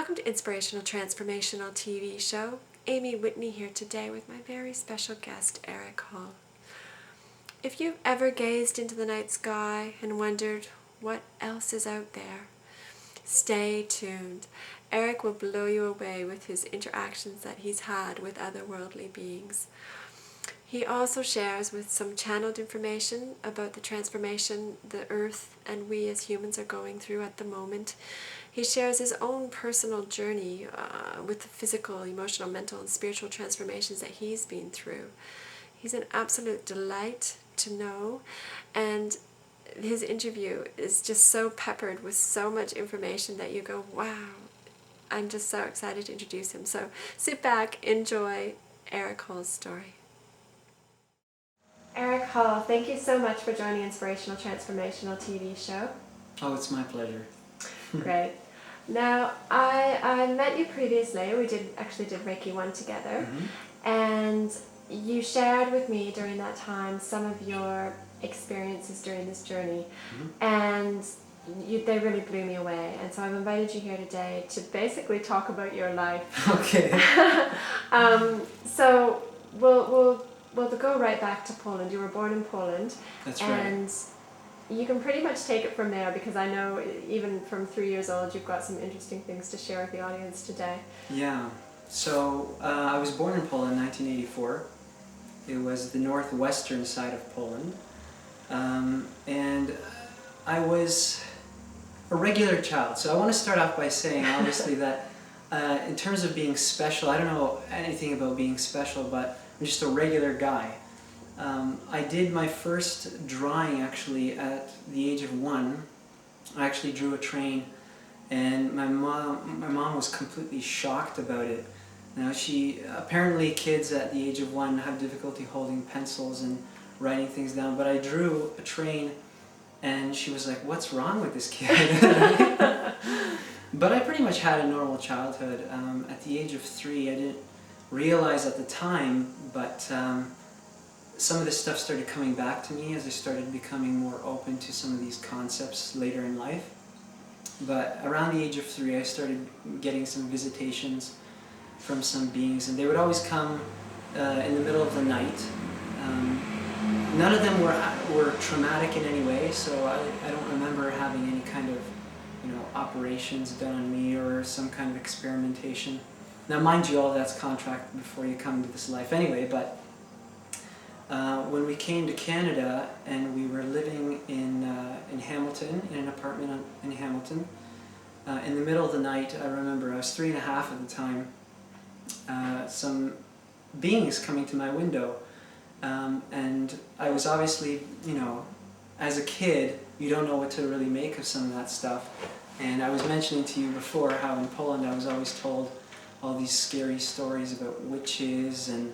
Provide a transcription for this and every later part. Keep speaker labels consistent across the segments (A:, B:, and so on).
A: Welcome to Inspirational Transformational TV show. Amy Whitney here today with my very special guest, Eric Hall. If you've ever gazed into the night sky and wondered what else is out there, stay tuned. Eric will blow you away with his interactions that he's had with otherworldly beings. He also shares with some channeled information about the transformation the Earth and we as humans are going through at the moment. He shares his own personal journey with the physical, emotional, mental, and spiritual transformations that he's been through. He's an absolute delight to know, and his interview is just so peppered with so much information that you go, wow, I'm just so excited to introduce him. So sit back, enjoy Eric Hall's story. Eric Hall, thank you so much for joining Inspirational Transformational TV show.
B: Oh, it's my pleasure.
A: Great. Now, I met you previously. We actually did Reiki 1 together. And you shared with me during that time some of your experiences during this journey. And they really blew me away. And so I've invited you here today to basically talk about your life.
B: Okay.
A: So we'll go right back to Poland. You were born in Poland.
B: That's right.
A: And you can pretty much take it from there, because I know even from 3 years old you've got some interesting things to share with the audience today.
B: Yeah. So I was born in Poland in 1984. It was the northwestern side of Poland. And I was a regular child. So I want to start off by saying, obviously, that in terms of being special, I don't know anything about being special, but I'm just a regular guy. I did my first drawing actually at the age of 1. I actually drew a train, and my mom was completely shocked about it. Now, apparently kids at the age of 1 have difficulty holding pencils and writing things down, but I drew a train and she was like, "What's wrong with this kid?" But I pretty much had a normal childhood. At the age of 3, I didn't realize at the time, but some of this stuff started coming back to me as I started becoming more open to some of these concepts later in life. But around the age of 3, I started getting some visitations from some beings, and they would always come in the middle of the night. None of them were traumatic in any way, so I don't remember having any kind of operations done on me or some kind of experimentation. Now, mind you, all that's contracted before you come into this life anyway, but when we came to Canada and we were living in Hamilton, in an apartment in Hamilton, in the middle of the night, I remember I was 3 and a half at the time, some beings coming to my window. And I was obviously, as a kid, you don't know what to really make of some of that stuff. And I was mentioning to you before how in Poland I was always told all these scary stories about witches and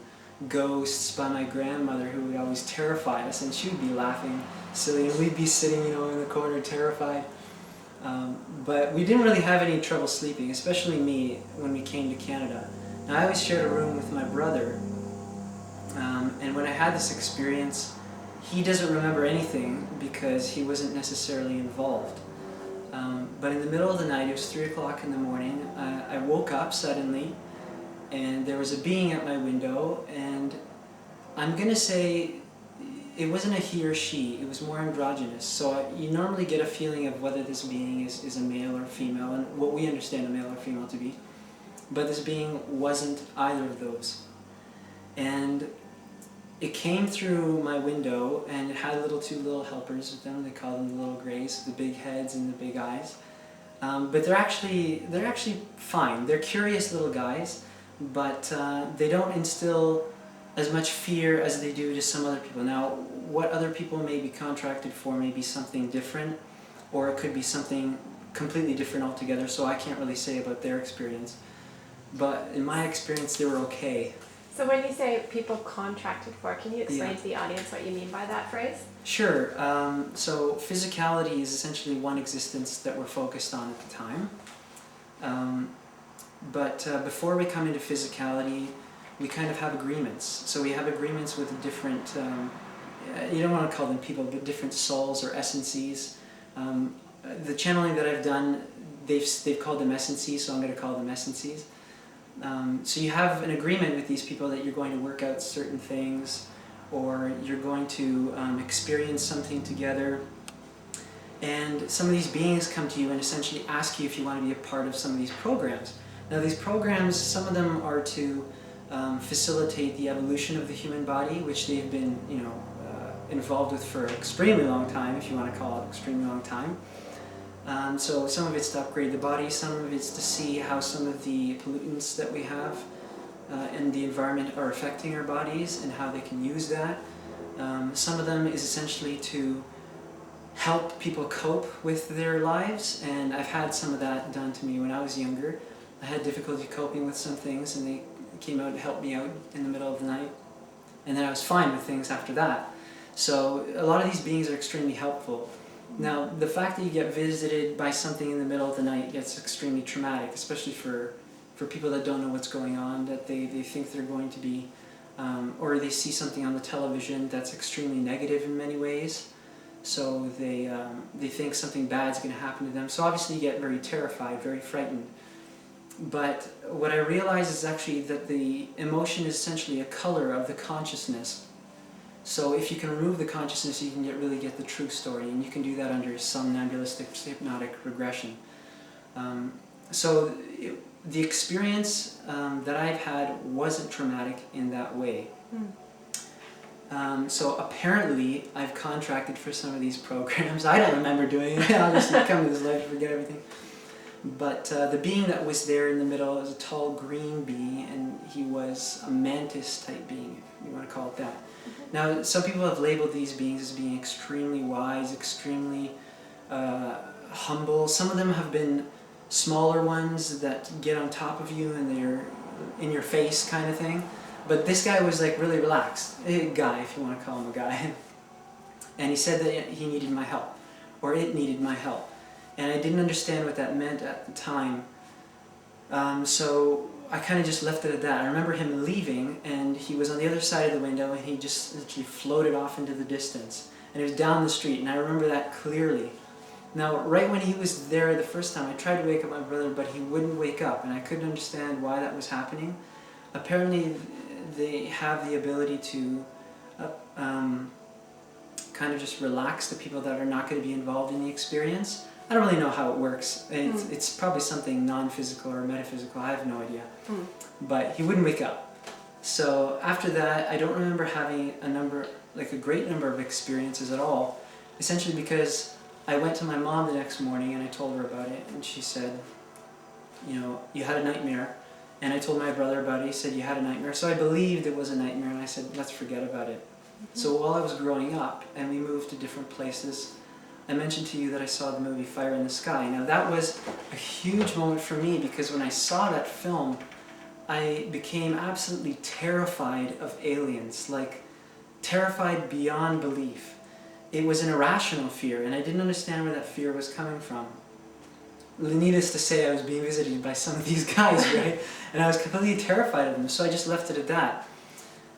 B: ghosts by my grandmother, who would always terrify us, and she would be laughing silly and we'd be sitting in the corner terrified. But we didn't really have any trouble sleeping, especially me, when we came to Canada. Now, I always shared a room with my brother, and when I had this experience, he doesn't remember anything because he wasn't necessarily involved. But in the middle of the night, it was 3 o'clock in the morning, I woke up suddenly, and there was a being at my window, and I'm going to say it wasn't a he or she, it was more androgynous. So you normally get a feeling of whether this being is a male or female, and what we understand a male or female to be. But this being wasn't either of those. And it came through my window, and it had two little helpers with them. They call them the little grays, the big heads and the big eyes. But they're actually fine. They're curious little guys, but they don't instill as much fear as they do to some other people. Now, what other people may be contracted for may be something different, or it could be something completely different altogether, so I can't really say about their experience. But in my experience, they were okay.
A: So when you say people contracted for, can you explain to the audience what you mean by that phrase?
B: Sure. So physicality is essentially one existence that we're focused on at the time. But before we come into physicality, we kind of have agreements. So we have agreements with different, you don't want to call them people, but different souls or essences. The channeling that I've done they've called them essencies, so I'm going to call them essencies. So you have an agreement with these people that you're going to work out certain things, or you're going to experience something together. And some of these beings come to you and essentially ask you if you want to be a part of some of these programs. Now these programs, some of them are to facilitate the evolution of the human body, which they've been, involved with for an extremely long time, if you want to call it extremely long time. So some of it's to upgrade the body, some of it's to see how some of the pollutants that we have in the environment are affecting our bodies and how they can use that. Some of them is essentially to help people cope with their lives, and I've had some of that done to me when I was younger. I had difficulty coping with some things, and they came out and helped me out in the middle of the night, and then I was fine with things after that. So a lot of these beings are extremely helpful. Now, the fact that you get visited by something in the middle of the night gets extremely traumatic, especially for people that don't know what's going on, that they think they're going to be, or they see something on the television that's extremely negative in many ways. So they think something bad's going to happen to them. So obviously you get very terrified, very frightened. But what I realize is actually that the emotion is essentially a color of the consciousness. So if you can remove the consciousness, you can really get the true story, and you can do that under somnambulistic hypnotic regression. The experience that I've had wasn't traumatic in that way. So apparently I've contracted for some of these programs. I don't remember doing it. I'll just come to this life and forget everything. But the being that was there in the middle was a tall green being, and he was a mantis type being, if you want to call it that. Now, some people have labeled these beings as being extremely wise, extremely humble. Some of them have been smaller ones that get on top of you and they're in your face kind of thing. But this guy was like really relaxed, a guy if you want to call him a guy. And he said that he needed my help, or it needed my help. And I didn't understand what that meant at the time. So I kind of just left it at that. I remember him leaving, and he was on the other side of the window, and he just literally floated off into the distance. And it was down the street, and I remember that clearly. Now, right when he was there the first time, I tried to wake up my brother, but he wouldn't wake up, and I couldn't understand why that was happening. Apparently, they have the ability to kind of just relax the people that are not going to be involved in the experience. I don't really know how it works. It's probably something non-physical or metaphysical. I have no idea. But he wouldn't wake up. So after that, I don't remember having a great number of experiences at all. Essentially because I went to my mom the next morning and I told her about it, and she said, you had a nightmare. And I told my brother about it. He said, you had a nightmare. So I believed it was a nightmare, and I said, let's forget about it. So while I was growing up and we moved to different places, I mentioned to you that I saw the movie Fire in the Sky. Now that was a huge moment for me, because when I saw that film, I became absolutely terrified of aliens, like terrified beyond belief. It was an irrational fear, and I didn't understand where that fear was coming from. Needless to say, I was being visited by some of these guys, right? And I was completely terrified of them, so I just left it at that.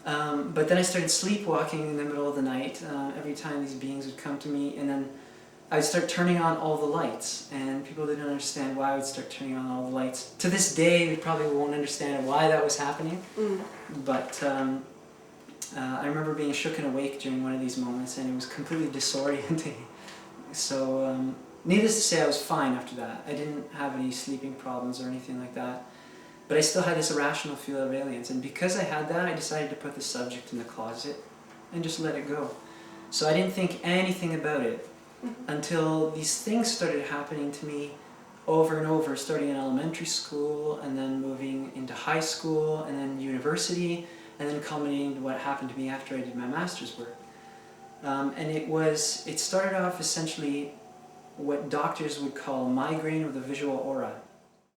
B: But then I started sleepwalking in the middle of the night every time these beings would come to me, and then I would start turning on all the lights, and people didn't understand why I would start turning on all the lights. To this day, they probably won't understand why that was happening, but I remember being shook and awake during one of these moments, and it was completely disorienting. So, needless to say, I was fine after that. I didn't have any sleeping problems or anything like that, but I still had this irrational fear of aliens, and because I had that, I decided to put the subject in the closet and just let it go. So I didn't think anything about it until these things started happening to me over and over, starting in elementary school, and then moving into high school, and then university, and then culminating to what happened to me after I did my master's work. And it started off essentially what doctors would call migraine of the visual aura.